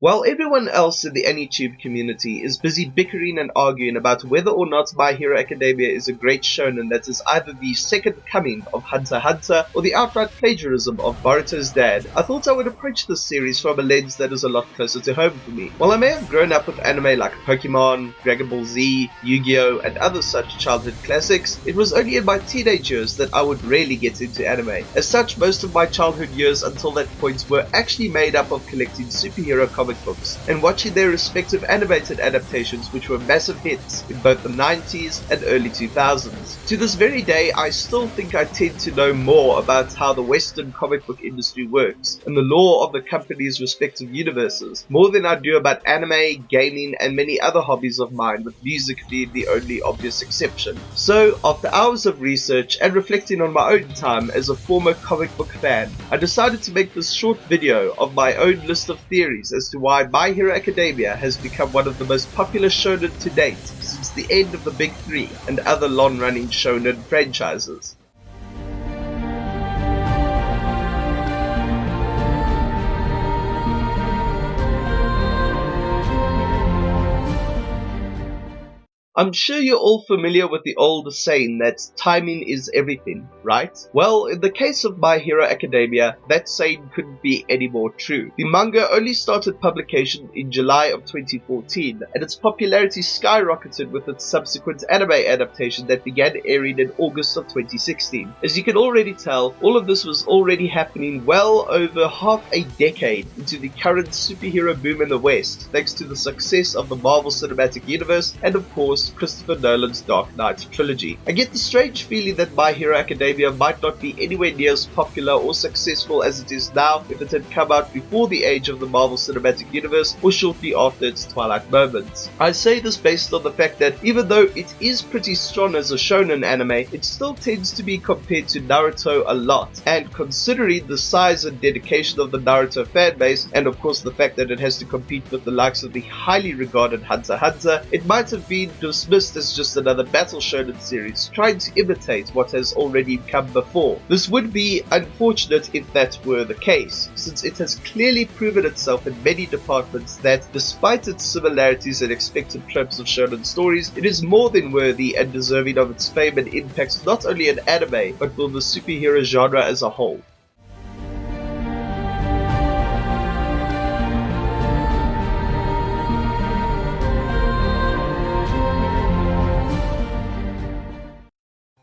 While everyone else in the AniTube community is busy bickering and arguing about whether or not My Hero Academia is a great shonen that is either the second coming of Hunter x Hunter or the outright plagiarism of Boruto's dad, I thought I would approach this series from a lens that is a lot closer to home for me. While I may have grown up with anime like Pokemon, Dragonball Z, Yu-Gi-Oh! And other such childhood classics, it was only in my teenage years that I would really get into anime. As such, most of my childhood years until that point were actually made up of collecting superhero comic books and watching their respective animated adaptations, which were massive hits in both the 90s and early 2000s. To this very day, I still think I tend to know more about how the Western comic book industry works and the lore of the company's respective universes, more than I do about anime, gaming, and many other hobbies of mine, with music being the only obvious exception. So, after hours of research and reflecting on my own time as a former comic book fan, I decided to make this short video of my own list of theories as to why My Hero Academia has become one of the most popular shonen to date since the end of the Big Three and other long-running shonen franchises. I'm sure you're all familiar with the old saying that timing is everything, right? Well, in the case of My Hero Academia, that saying couldn't be any more true. The manga only started publication in July of 2014, and its popularity skyrocketed with its subsequent anime adaptation that began airing in August of 2016. As you can already tell, all of this was already happening well over half a decade into the current superhero boom in the West, thanks to the success of the Marvel Cinematic Universe and, of course, Christopher Nolan's Dark Knight trilogy. I get the strange feeling that My Hero Academia might not be anywhere near as popular or successful as it is now if it had come out before the age of the Marvel Cinematic Universe or shortly after its twilight moments. I say this based on the fact that even though it is pretty strong as a shonen anime, it still tends to be compared to Naruto a lot, and considering the size and dedication of the Naruto fanbase, and of course the fact that it has to compete with the likes of the highly regarded Hunter x Hunter, it might have been dismissed as just another battle shonen series trying to imitate what has already come before. This would be unfortunate if that were the case, since it has clearly proven itself in many departments that, despite its similarities and expected tropes of shonen stories, it is more than worthy and deserving of its fame and impact not only in anime, but for the superhero genre as a whole.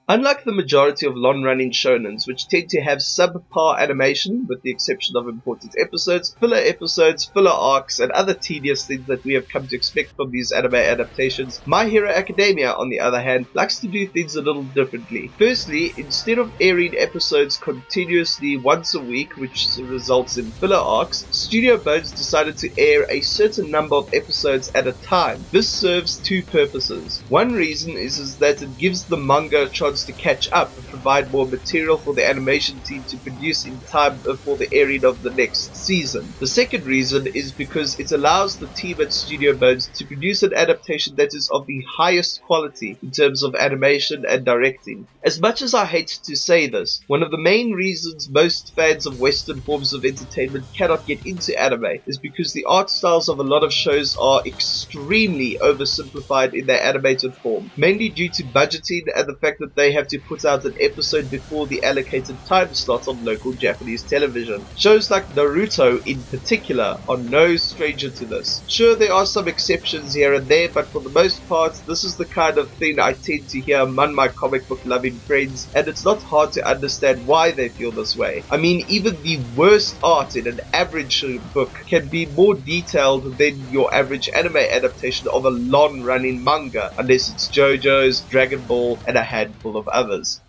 Unlike the majority of long-running shonens, which tend to have subpar animation, with the exception of important episodes, filler arcs, and other tedious things that we have come to expect from these anime adaptations, My Hero Academia, on the other hand, likes to do things a little differently. Firstly, instead of airing episodes continuously once a week, which results in filler arcs, Studio Bones decided to air a certain number of episodes at a time. This serves two purposes. One reason is that it gives the manga a chance to catch up and provide more material for the animation team to produce in time for the airing of the next season. The second reason is because it allows the team at Studio Bones to produce an adaptation that is of the highest quality in terms of animation and directing. As much as I hate to say this, one of the main reasons most fans of Western forms of entertainment cannot get into anime is because the art styles of a lot of shows are extremely oversimplified in their animated form, mainly due to budgeting and the fact that they have to put out an episode before the allocated time slot on local Japanese television. Shows like Naruto in particular are no stranger to this. Sure, there are some exceptions here and there, but for the most part, this is the kind of thing I tend to hear among my comic book loving friends, and it's not hard to understand why they feel this way. I mean, even the worst art in an average book can be more detailed than your average anime adaptation of a long-running manga, unless it's JoJo's, Dragon Ball, and a handful of others.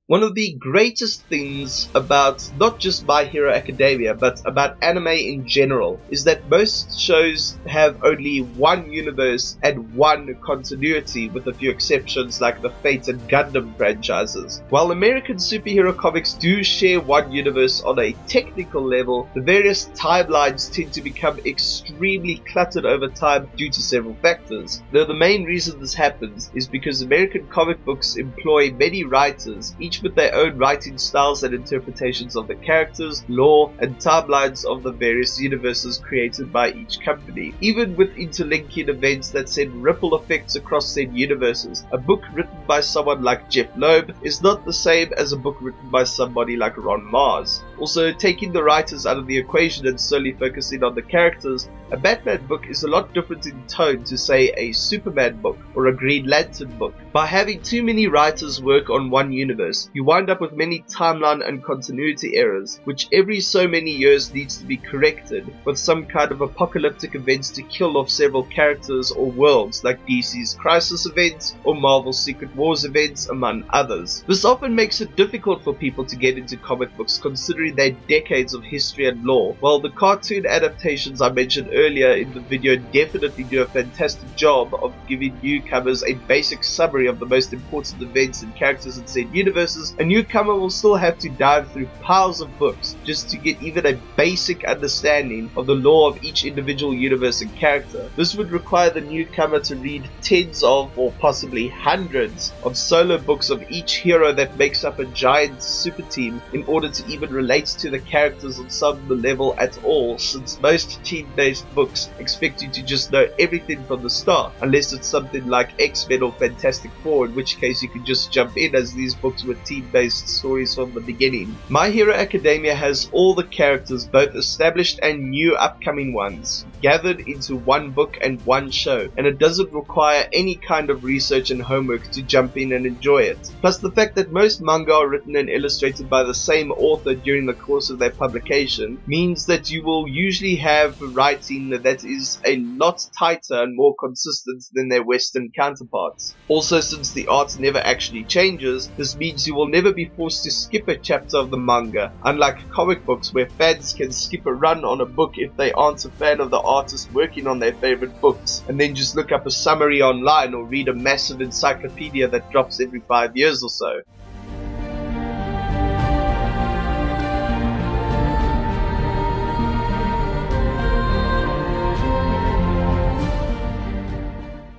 One of the greatest things about not just My Hero Academia, but about anime in general, is that most shows have only one universe and one continuity, with a few exceptions like the Fate and Gundam franchises. While American superhero comics do share one universe on a technical level, the various timelines tend to become extremely cluttered over time due to several factors. Though the main reason this happens is because American comic books employ many writers, each with their own writing styles and interpretations of the characters, lore, and timelines of the various universes created by each company. Even with interlinking events that send ripple effects across said universes, a book written by someone like Jeff Loeb is not the same as a book written by somebody like Ron Mars. Also, taking the writers out of the equation and solely focusing on the characters, a Batman book is a lot different in tone to, say, a Superman book or a Green Lantern book. By having too many writers work on one universe, you wind up with many timeline and continuity errors, which every so many years needs to be corrected, with some kind of apocalyptic events to kill off several characters or worlds, like DC's Crisis events or Marvel's Secret Wars events, among others. This often makes it difficult for people to get into comic books, considering their decades of history and lore. While the cartoon adaptations I mentioned earlier in the video definitely do a fantastic job of giving newcomers a basic summary of the most important events and characters in said universes, a newcomer will still have to dive through piles of books just to get even a basic understanding of the lore of each individual universe and character. This would require the newcomer to read tens of, or possibly hundreds, of solo books of each hero that makes up a giant super team in order to even relate to the characters on some level at all, since most team-based books expect you to just know everything from the start, unless it's something like X-Men or Fantastic Four, in which case you can just jump in, as these books were team-based stories from the beginning. My Hero Academia has all the characters, both established and new upcoming ones, gathered into one book and one show, and it doesn't require any kind of research and homework to jump in and enjoy it. Plus, the fact that most manga are written and illustrated by the same author during the course of their publication means that you will usually have writing that is a lot tighter and more consistent than their Western counterparts. Also, since the art never actually changes, this means you will never be forced to skip a chapter of the manga, unlike comic books where fans can skip a run on a book if they aren't a fan of the artist working on their favorite books, and then just look up a summary online or read a massive encyclopedia that drops every 5 years or so.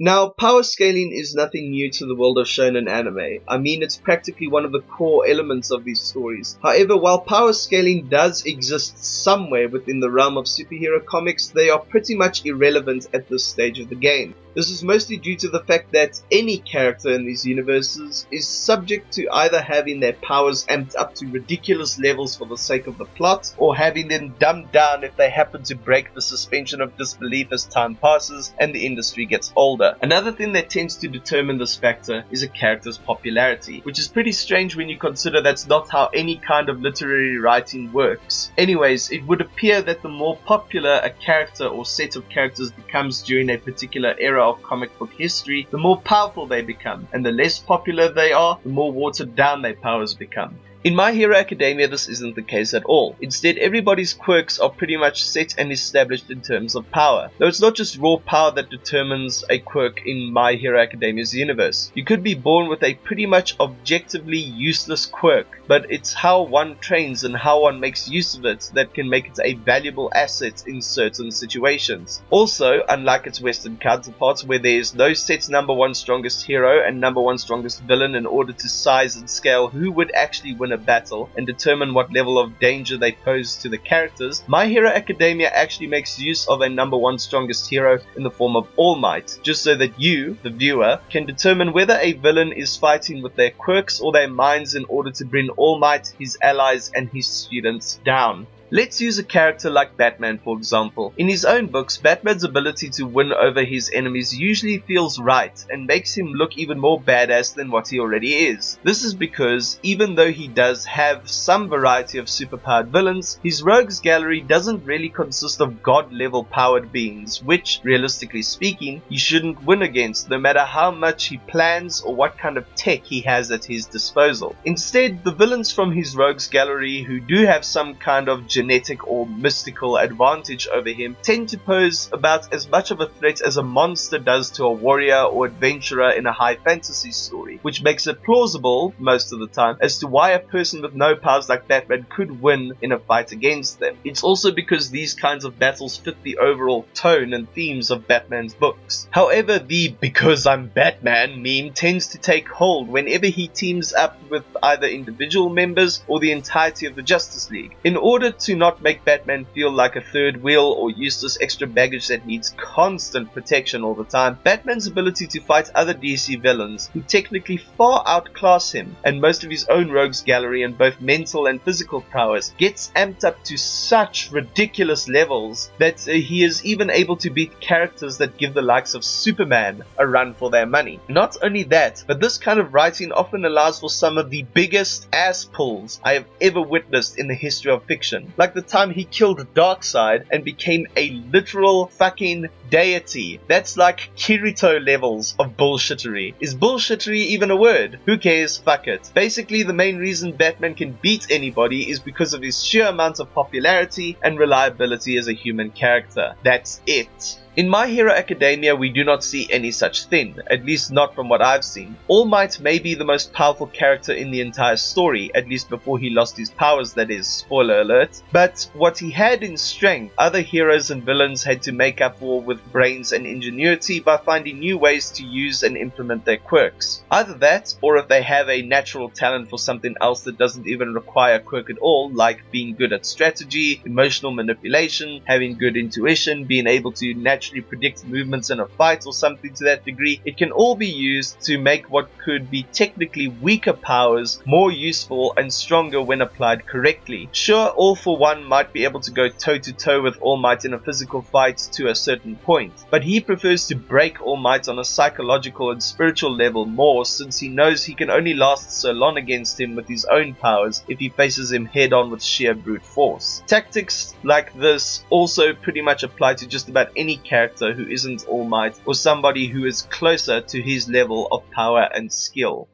Now, power scaling is nothing new to the world of shonen anime. I mean, it's practically one of the core elements of these stories. However, while power scaling does exist somewhere within the realm of superhero comics, they are pretty much irrelevant at this stage of the game. This is mostly due to the fact that any character in these universes is subject to either having their powers amped up to ridiculous levels for the sake of the plot, or having them dumbed down if they happen to break the suspension of disbelief as time passes and the industry gets older. Another thing that tends to determine this factor is a character's popularity, which is pretty strange when you consider that's not how any kind of literary writing works. Anyways, it would appear that the more popular a character or set of characters becomes during a particular era of comic book history, the more powerful they become, and the less popular they are, the more watered down their powers become. In My Hero Academia, this isn't the case at all. Instead, everybody's quirks are pretty much set and established in terms of power. Though it's not just raw power that determines a quirk in My Hero Academia's universe. You could be born with a pretty much objectively useless quirk, but it's how one trains and how one makes use of it that can make it a valuable asset in certain situations. Also, unlike its Western counterparts, where there is no set number one strongest hero and number one strongest villain in order to size and scale who would actually win a battle and determine what level of danger they pose to the characters, My Hero Academia actually makes use of a number one strongest hero in the form of All Might, just so that you, the viewer, can determine whether a villain is fighting with their quirks or their minds in order to bring All Might, his allies, and his students down. Let's use a character like Batman for example. In his own books, Batman's ability to win over his enemies usually feels right and makes him look even more badass than what he already is. This is because, even though he does have some variety of superpowered villains, his rogues gallery doesn't really consist of god-level powered beings, which, realistically speaking, he shouldn't win against, no matter how much he plans or what kind of tech he has at his disposal. Instead, the villains from his rogues gallery who do have some kind of genetic or mystical advantage over him tend to pose about as much of a threat as a monster does to a warrior or adventurer in a high fantasy story, which makes it plausible, most of the time, as to why a person with no powers like Batman could win in a fight against them. It's also because these kinds of battles fit the overall tone and themes of Batman's books. However, the "because I'm Batman" meme tends to take hold whenever he teams up with either individual members or the entirety of the Justice League. In order to not make Batman feel like a third wheel or useless extra baggage that needs constant protection all the time, Batman's ability to fight other DC villains who technically far outclass him and most of his own rogues gallery in both mental and physical prowess gets amped up to such ridiculous levels that he is even able to beat characters that give the likes of Superman a run for their money. Not only that, but this kind of writing often allows for some of the biggest ass pulls I have ever witnessed in the history of fiction. Like the time he killed Darkseid and became a literal fucking deity. That's like Kirito levels of bullshittery. Is bullshittery even a word? Who cares? Fuck it. Basically, the main reason Batman can beat anybody is because of his sheer amount of popularity and reliability as a human character. That's it. In My Hero Academia, we do not see any such thing, at least not from what I've seen. All Might may be the most powerful character in the entire story, at least before he lost his powers, that is, spoiler alert. But what he had in strength, other heroes and villains had to make up for with brains and ingenuity by finding new ways to use and implement their quirks. Either that, or if they have a natural talent for something else that doesn't even require a quirk at all, like being good at strategy, emotional manipulation, having good intuition, being able to naturally predict movements in a fight or something to that degree, it can all be used to make what could be technically weaker powers more useful and stronger when applied correctly. Sure, All For One might be able to go toe to toe with All Might in a physical fight to a certain point, but he prefers to break All Might on a psychological and spiritual level more, since he knows he can only last so long against him with his own powers if he faces him head on with sheer brute force. Tactics like this also pretty much apply to just about any character who isn't All Might or somebody who is closer to his level of power and skill.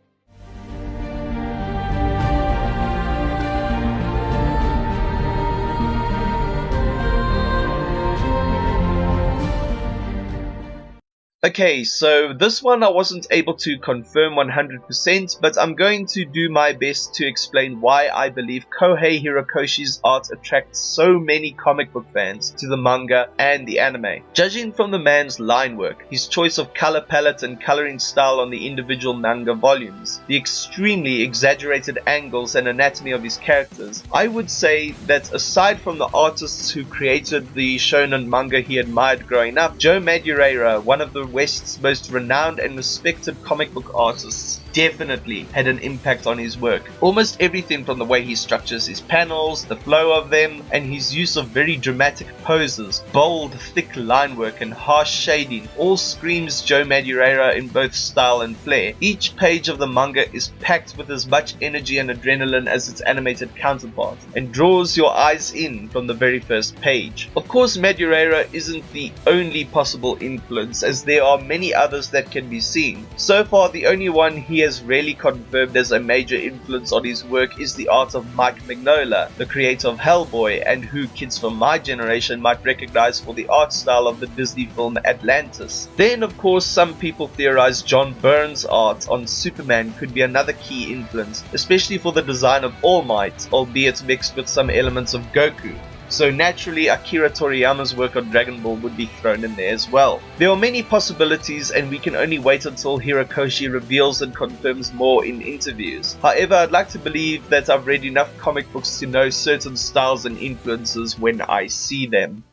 Okay, so this one I wasn't able to confirm 100%, but I'm going to do my best to explain why I believe Kohei Horikoshi's art attracts so many comic book fans to the manga and the anime. Judging from the man's line work, his choice of color palette and coloring style on the individual manga volumes, the extremely exaggerated angles and anatomy of his characters, I would say that aside from the artists who created the shonen manga he admired growing up, Joe Madureira, one of the West's most renowned and respected comic book artists, definitely had an impact on his work. Almost everything from the way he structures his panels, the flow of them, and his use of very dramatic poses, bold, thick line work, and harsh shading all screams Joe Madureira in both style and flair. Each page of the manga is packed with as much energy and adrenaline as its animated counterpart, and draws your eyes in from the very first page. Of course, Madureira isn't the only possible influence, as there are many others that can be seen. So far, the only one he has really confirmed as a major influence on his work is the art of Mike Mignola, the creator of Hellboy, and who kids from my generation might recognize for the art style of the Disney film Atlantis. Then, of course, some people theorize John Byrne's art on Superman could be another key influence, especially for the design of All Might, albeit mixed with some elements of Goku. So naturally, Akira Toriyama's work on Dragon Ball would be thrown in there as well. There are many possibilities, and we can only wait until Horikoshi reveals and confirms more in interviews. However, I'd like to believe that I've read enough comic books to know certain styles and influences when I see them.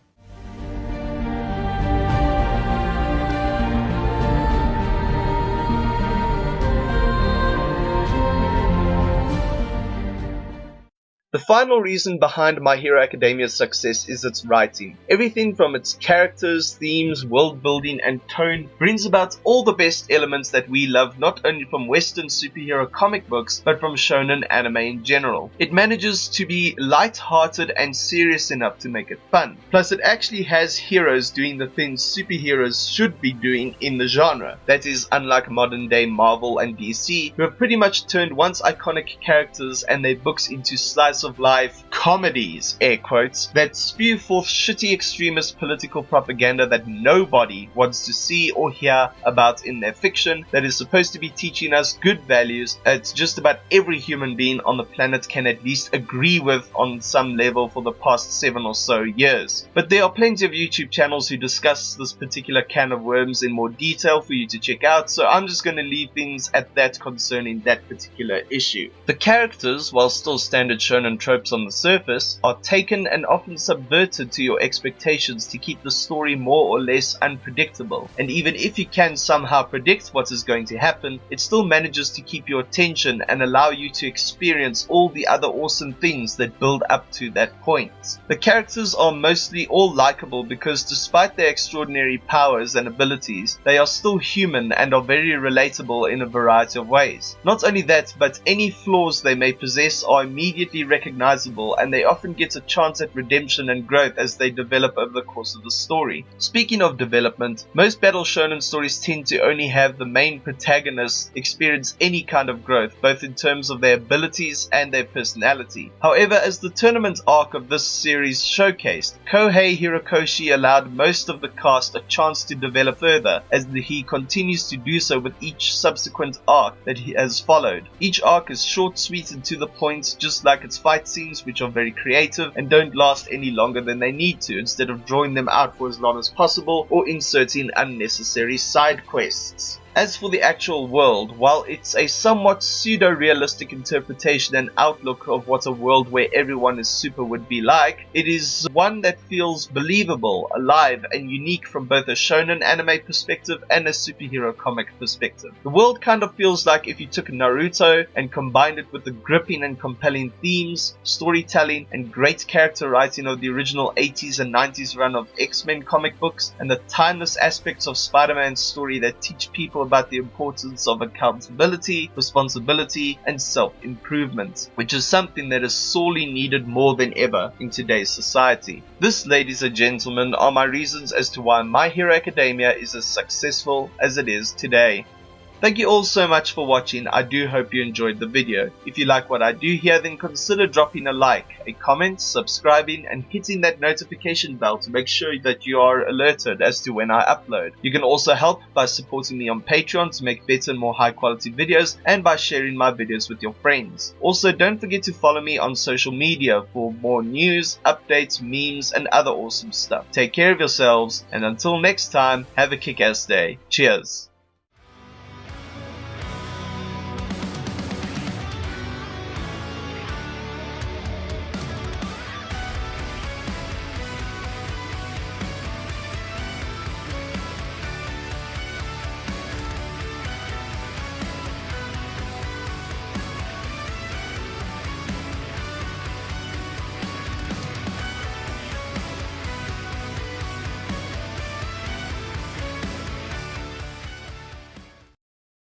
The final reason behind My Hero Academia's success is its writing. Everything from its characters, themes, world building, and tone brings about all the best elements that we love, not only from Western superhero comic books, but from shonen anime in general. It manages to be light-hearted and serious enough to make it fun. Plus, it actually has heroes doing the things superheroes should be doing in the genre. That is, unlike modern-day Marvel and DC, who have pretty much turned once iconic characters and their books into slice-of-life comedies, air quotes, that spew forth shitty extremist political propaganda that nobody wants to see or hear about in their fiction, that is supposed to be teaching us good values that just about every human being on the planet can at least agree with on some level for the past 7 or so years. But there are plenty of YouTube channels who discuss this particular can of worms in more detail for you to check out, so I'm just going to leave things at that concerning that particular issue. The characters, while still standard shonen tropes on the surface, are taken and often subverted to your expectations to keep the story more or less unpredictable, and even if you can somehow predict what is going to happen, it still manages to keep your attention and allow you to experience all the other awesome things that build up to that point. The characters are mostly all likable because despite their extraordinary powers and abilities, they are still human and are very relatable in a variety of ways. Not only that, but any flaws they may possess are immediately recognizable, and they often get a chance at redemption and growth as they develop over the course of the story. Speaking of development, most battle shonen stories tend to only have the main protagonists experience any kind of growth, both in terms of their abilities and their personality. However, as the tournament arc of this series showcased, Kohei Horikoshi allowed most of the cast a chance to develop further, as he continues to do so with each subsequent arc that he has followed. Each arc is short, sweet, and to the point, just like its fight scenes, which are very creative and don't last any longer than they need to, instead of drawing them out for as long as possible or inserting unnecessary side quests. As for the actual world, while it's a somewhat pseudo-realistic interpretation and outlook of what a world where everyone is super would be like, it is one that feels believable, alive, and unique from both a shonen anime perspective and a superhero comic perspective. The world kind of feels like if you took Naruto and combined it with the gripping and compelling themes, storytelling, and great character writing of the original 80s and 90s run of X-Men comic books, and the timeless aspects of Spider-Man's story that teach people about the importance of accountability, responsibility, and self-improvement, which is something that is sorely needed more than ever in today's society. This, ladies and gentlemen, are my reasons as to why My Hero Academia is as successful as it is today. Thank you all so much for watching. I do hope you enjoyed the video. If you like what I do here, then consider dropping a like, a comment, subscribing, and hitting that notification bell to make sure that you are alerted as to when I upload. You can also help by supporting me on Patreon to make better and more high quality videos, and by sharing my videos with your friends. Also, don't forget to follow me on social media for more news, updates, memes, and other awesome stuff. Take care of yourselves, and until next time, have a kick-ass day. Cheers.